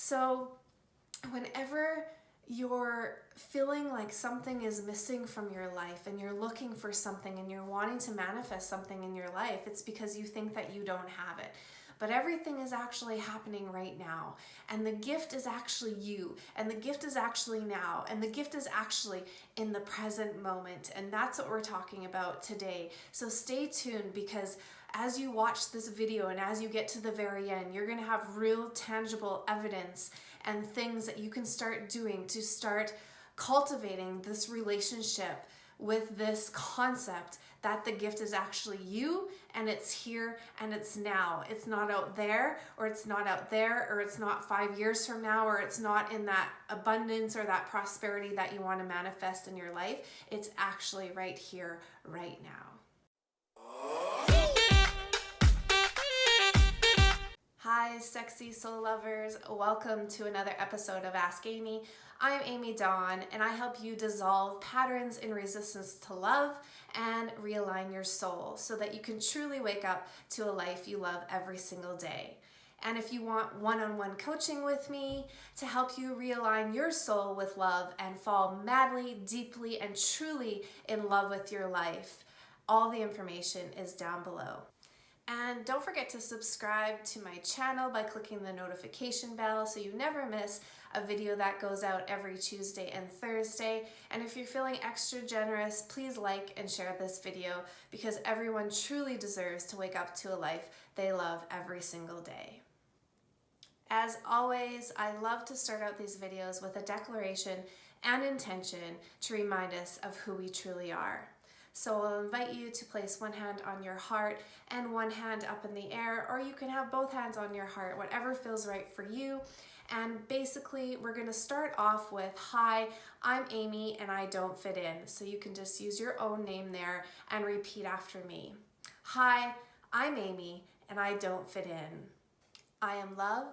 So whenever you're feeling like something is missing from your life and you're looking for something and you're wanting to manifest something in your life, it's because you think that you don't have it. But everything is actually happening right now. And the gift is actually you. And the gift is actually now. And the gift is actually in the present moment. And that's what we're talking about today. So stay tuned, because as you watch this video and as you get to the very end, you're going to have real tangible evidence and things that you can start doing to start cultivating this relationship with this concept that the gift is actually you, and it's here and it's now. It's not out there, or it's not out there, or it's not 5 years from now, or it's not in that abundance or that prosperity that you want to manifest in your life. It's actually right here, right now. Hi, sexy soul lovers. Welcome to another episode of Ask Amy. I'm Amy Dawn, and I help you dissolve patterns in resistance to love and realign your soul so that you can truly wake up to a life you love every single day. And if you want one-on-one coaching with me to help you realign your soul with love and fall madly, deeply, and truly in love with your life, all the information is down below. And don't forget to subscribe to my channel by clicking the notification bell so you never miss a video that goes out every Tuesday and Thursday. And if you're feeling extra generous, please like and share this video, because everyone truly deserves to wake up to a life they love every single day. As always, I love to start out these videos with a declaration and intention to remind us of who we truly are. So I'll invite you to place one hand on your heart and one hand up in the air, or you can have both hands on your heart, whatever feels right for you. And basically, we're going to start off with, hi, I'm Amy and I don't fit in. So you can just use your own name there and repeat after me. Hi, I'm Amy and I don't fit in. I am love.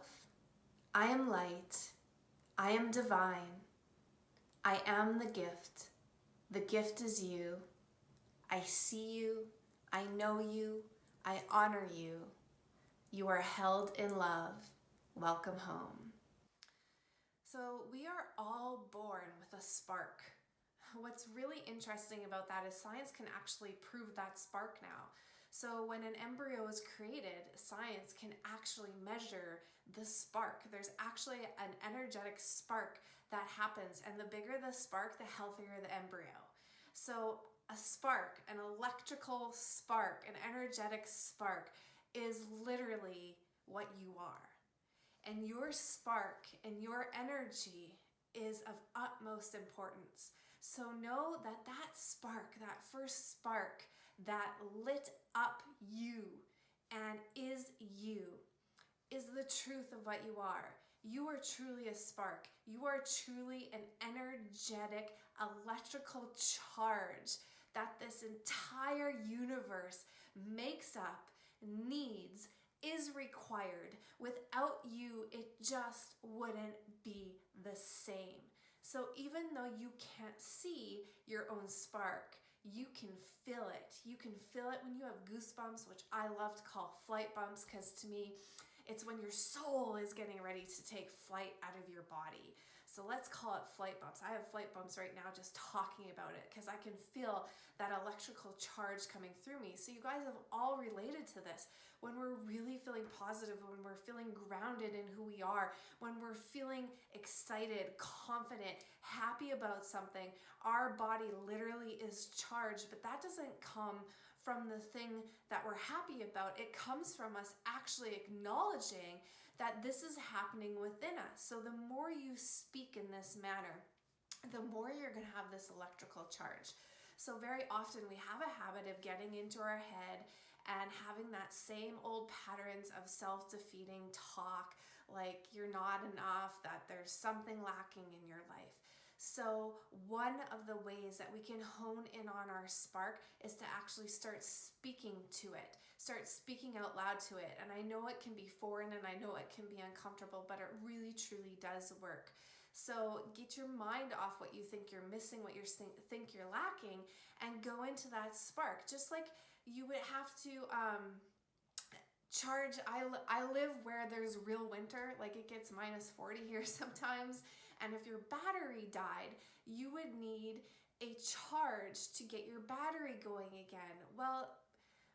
I am light. I am divine. I am the gift. The gift is you. I see you, I know you, I honor you. You are held in love. Welcome home. So we are all born with a spark. What's really interesting about that is science can actually prove that spark now. So when an embryo is created, science can actually measure the spark. There's actually an energetic spark that happens, and the bigger the spark, the healthier the embryo. So a spark, an electrical spark, an energetic spark is literally what you are. And your spark and your energy is of utmost importance. So know that that spark, that first spark that lit up you and is you, is the truth of what you are. You are truly a spark. You are truly an energetic, electrical charge that this entire universe makes up, needs, is required. Without you, it just wouldn't be the same. So even though you can't see your own spark, you can feel it. You can feel it when you have goosebumps, which I love to call flight bumps, because to me, it's when your soul is getting ready to take flight out of your body. So let's call it flight bumps. I have flight bumps right now just talking about it, because I can feel that electrical charge coming through me. So you guys have all related to this. When we're really feeling positive, when we're feeling grounded in who we are, when we're feeling excited, confident, happy about something, our body literally is charged. But that doesn't come from the thing that we're happy about. It comes from us actually acknowledging that this is happening within us. So the more you speak in this manner, the more you're going to have this electrical charge. So very often we have a habit of getting into our head and having that same old patterns of self-defeating talk, like you're not enough, that there's something lacking in your life. So one of the ways that we can hone in on our spark is to actually start speaking to it, start speaking out loud to it. And I know it can be foreign and I know it can be uncomfortable, but it really truly does work. So get your mind off what you think you're missing, what you think you're lacking, and go into that spark. Just like you would have to charge. I live where there's real winter, like it gets -40 here sometimes, and if your battery died, you would need a charge to get your battery going again. Well,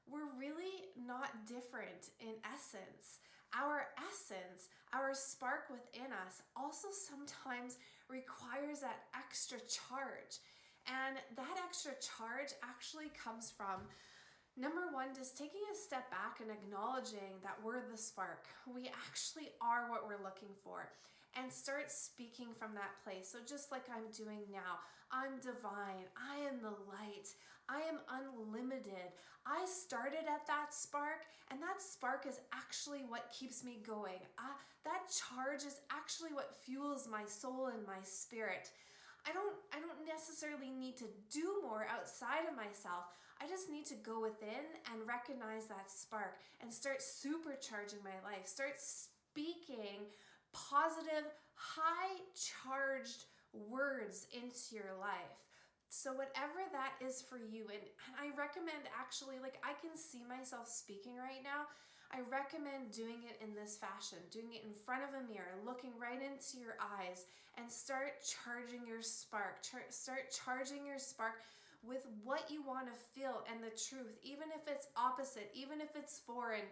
we're really not different in essence. Our essence, our spark within us, also sometimes requires that extra charge. And that extra charge actually comes from, number one, just taking a step back and acknowledging that we're the spark. We actually are what we're looking for. And start speaking from that place. So just like I'm doing now, I'm divine, I am the light, I am unlimited. I started at that spark, and that spark is actually what keeps me going. That charge is actually what fuels my soul and my spirit. I don't necessarily need to do more outside of myself. I just need to go within and recognize that spark and start supercharging my life. Start speaking positive, high charged words into your life. So whatever that is for you, and I recommend actually, like I can see myself speaking right now, I recommend doing it in this fashion, doing it in front of a mirror, looking right into your eyes, and start charging your spark. Start charging your spark with what you want to feel and the truth, even if it's opposite, even if it's foreign.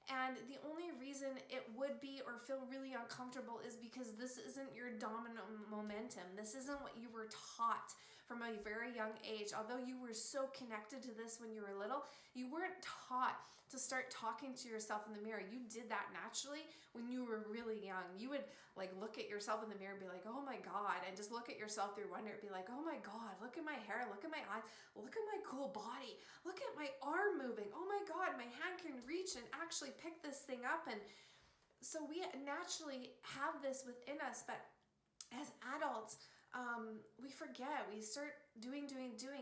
And the only reason it would be or feel really uncomfortable is because this isn't your dominant momentum. This isn't what you were taught from a very young age. Although you were so connected to this when you were little, you weren't taught to start talking to yourself in the mirror. You did that naturally when you were really young. You would like look at yourself in the mirror and be like, oh my God, and just look at yourself through wonder and be like, oh my God, look at my hair, look at my eyes, look at my cool body, look at my arm moving. Oh my God, my hand can reach and actually pick this thing up. And so we naturally have this within us, but as adults, we forget. We start doing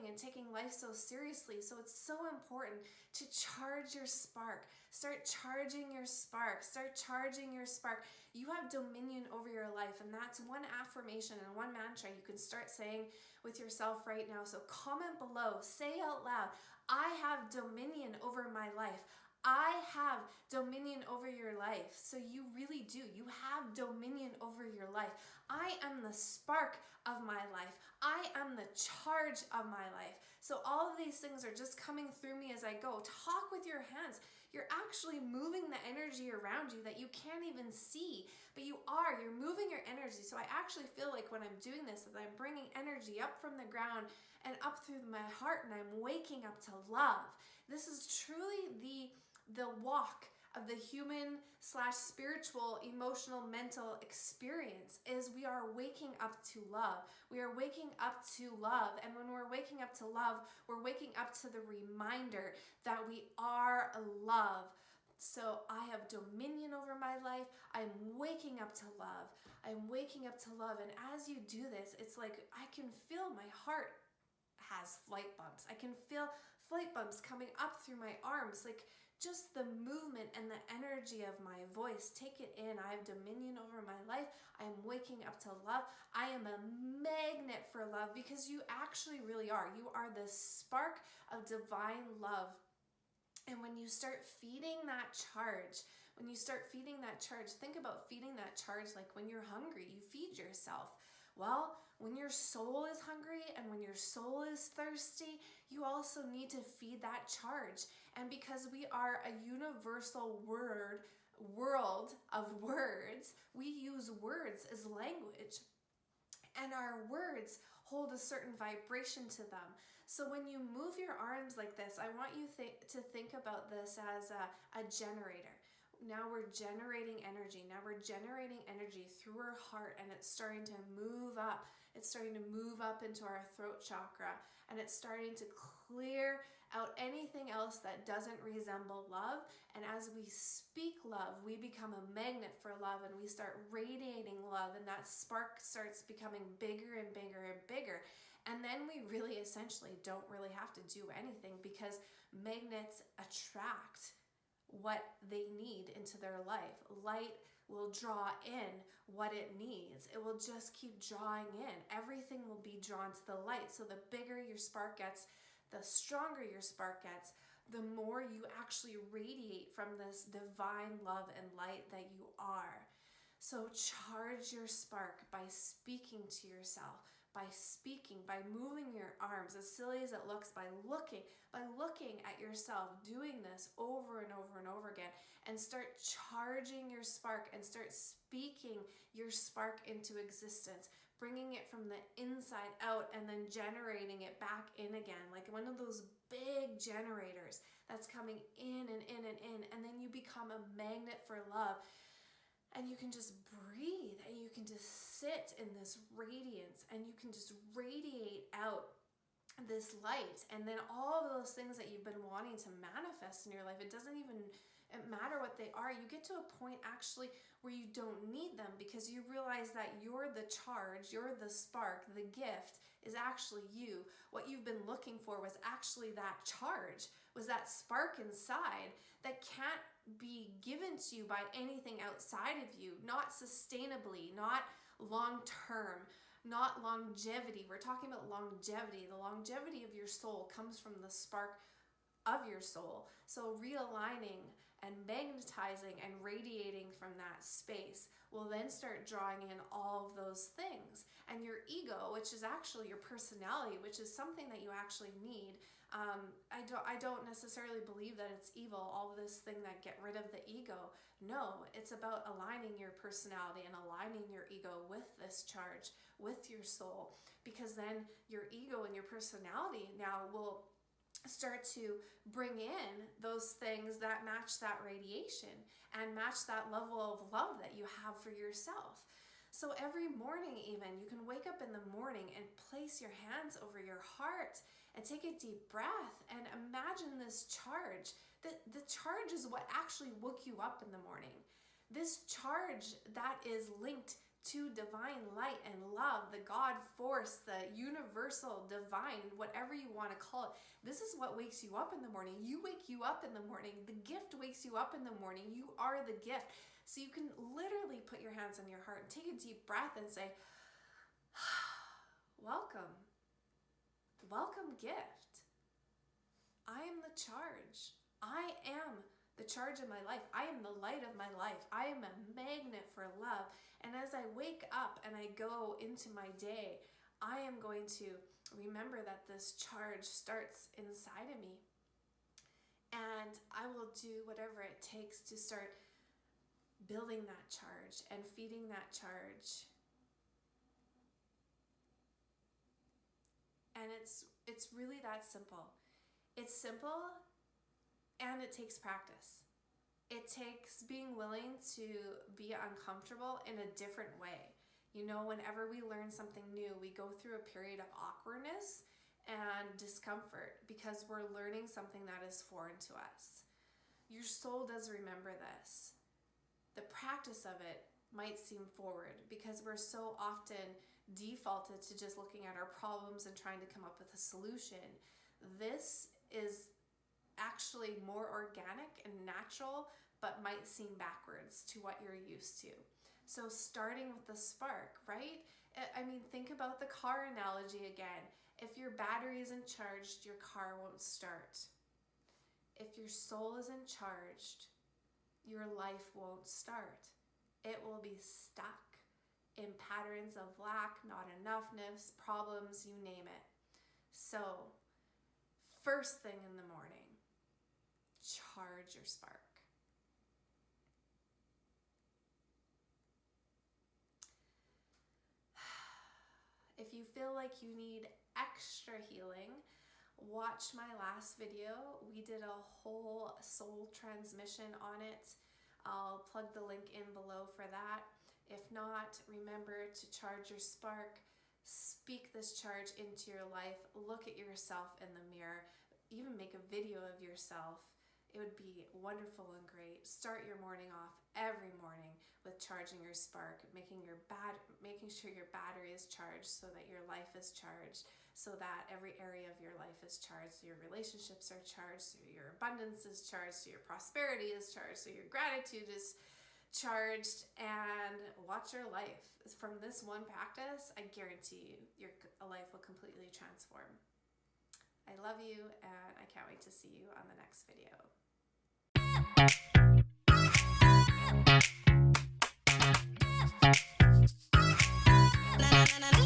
and taking life so seriously. So it's so important to charge your spark. Start charging your spark. Start charging your spark. You have dominion over your life, and that's one affirmation and one mantra you can start saying with yourself right now. So comment below, say out loud, I have dominion over my life. I have dominion over your life. So you really do. You have dominion over your life. I am the spark of my life. I am the charge of my life. So all of these things are just coming through me as I go. Talk with your hands. You're actually moving the energy around you that you can't even see, but you are. You're moving your energy. So I actually feel like when I'm doing this, that I'm bringing energy up from the ground and up through my heart, and I'm waking up to love. This is truly the walk of the human/spiritual, emotional, mental experience is we are waking up to love. We are waking up to love. And when we're waking up to love, we're waking up to the reminder that we are love. So I have dominion over my life. I'm waking up to love. I'm waking up to love. And as you do this, it's like I can feel my heart has flight bumps. I can feel flight bumps coming up through my arms, like just the movement and the energy of my voice. Take it in. I have dominion over my life. I am waking up to love. I am a magnet for love, because you actually really are. You are the spark of divine love. And when you start feeding that charge, think about feeding that charge like when you're hungry, you feed yourself. Well, when your soul is hungry and when your soul is thirsty, you also need to feed that charge. And because we are a universal world of words, we use words as language. And our words hold a certain vibration to them. So when you move your arms like this, I want you to think about this as a generator. Now we're generating energy. Now we're generating energy through our heart, and it's starting to move up. It's starting to move up into our throat chakra, and it's starting to clear out anything else that doesn't resemble love. And as we speak love, we become a magnet for love, and we start radiating love, and that spark starts becoming bigger and bigger and bigger. And then we really essentially don't really have to do anything, because magnets attract what they need into their life. Light will draw in what it needs. It will just keep drawing in. Everything will be drawn to the light. So the bigger your spark gets, the stronger your spark gets, the more you actually radiate from this divine love and light that you are. So charge your spark by speaking to yourself, by moving your arms, as silly as it looks, by looking at yourself, doing this over and over and over again, and start charging your spark and start speaking your spark into existence, bringing it from the inside out and then generating it back in again, like one of those big generators that's coming in and in and in, and then you become a magnet for love. And you can just breathe and you can just sit in this radiance and you can just radiate out this light. And then all of those things that you've been wanting to manifest in your life, it doesn't even matter what they are. You get to a point actually where you don't need them because you realize that you're the charge, you're the spark, the gift is actually you. What you've been looking for was actually that charge, was that spark inside that can't be given to you by anything outside of you, not sustainably, not long term, not longevity. We're talking about longevity. The longevity of your soul comes from the spark of your soul. So realigning and magnetizing and radiating from that space will then start drawing in all of those things. And your ego, which is actually your personality, which is something that you actually need. I don't necessarily believe that it's evil, all of this thing that get rid of the ego. No, it's about aligning your personality and aligning your ego with this charge, with your soul, because then your ego and your personality now will start to bring in those things that match that radiation and match that level of love that you have for yourself. So every morning even, you can wake up in the morning and place your hands over your heart and take a deep breath and imagine this charge. The charge is what actually woke you up in the morning. This charge that is linked to divine light and love, the God force, the universal divine, whatever you want to call it. This is what wakes you up in the morning. You wake you up in the morning. The gift wakes you up in the morning. You are the gift. So you can literally put your hands on your heart and take a deep breath and say, welcome. Welcome, gift. I am the charge. I am the charge of my life. I am the light of my life. I am a magnet for love. And as I wake up and I go into my day, I am going to remember that this charge starts inside of me. And I will do whatever it takes to start building that charge and feeding that charge. And it's really that simple. It's simple. And it takes practice. It takes being willing to be uncomfortable in a different way. You know, whenever we learn something new, we go through a period of awkwardness and discomfort because we're learning something that is foreign to us. Your soul does remember this. The practice of it might seem forward because we're so often defaulted to just looking at our problems and trying to come up with a solution. This is actually more organic and natural, but might seem backwards to what you're used to. So starting with the spark, right? I mean, think about the car analogy again. If your battery isn't charged, your car won't start. If your soul isn't charged, your life won't start. It will be stuck in patterns of lack, not enoughness, problems, you name it. So, first thing in the morning, charge your spark. If you feel like you need extra healing, watch my last video. We did a whole soul transmission on it. I'll plug the link in below for that. If not, remember to charge your spark, speak this charge into your life, look at yourself in the mirror, even make a video of yourself. It would be wonderful and great. Start your morning off every morning with charging your spark, making sure your battery is charged so that your life is charged, so that every area of your life is charged, so your relationships are charged, so your abundance is charged, so your prosperity is charged, so your gratitude is charged, and watch your life. From this one practice, I guarantee you, your life will completely transform. I love you, and I can't wait to see you on the next video. Na na na na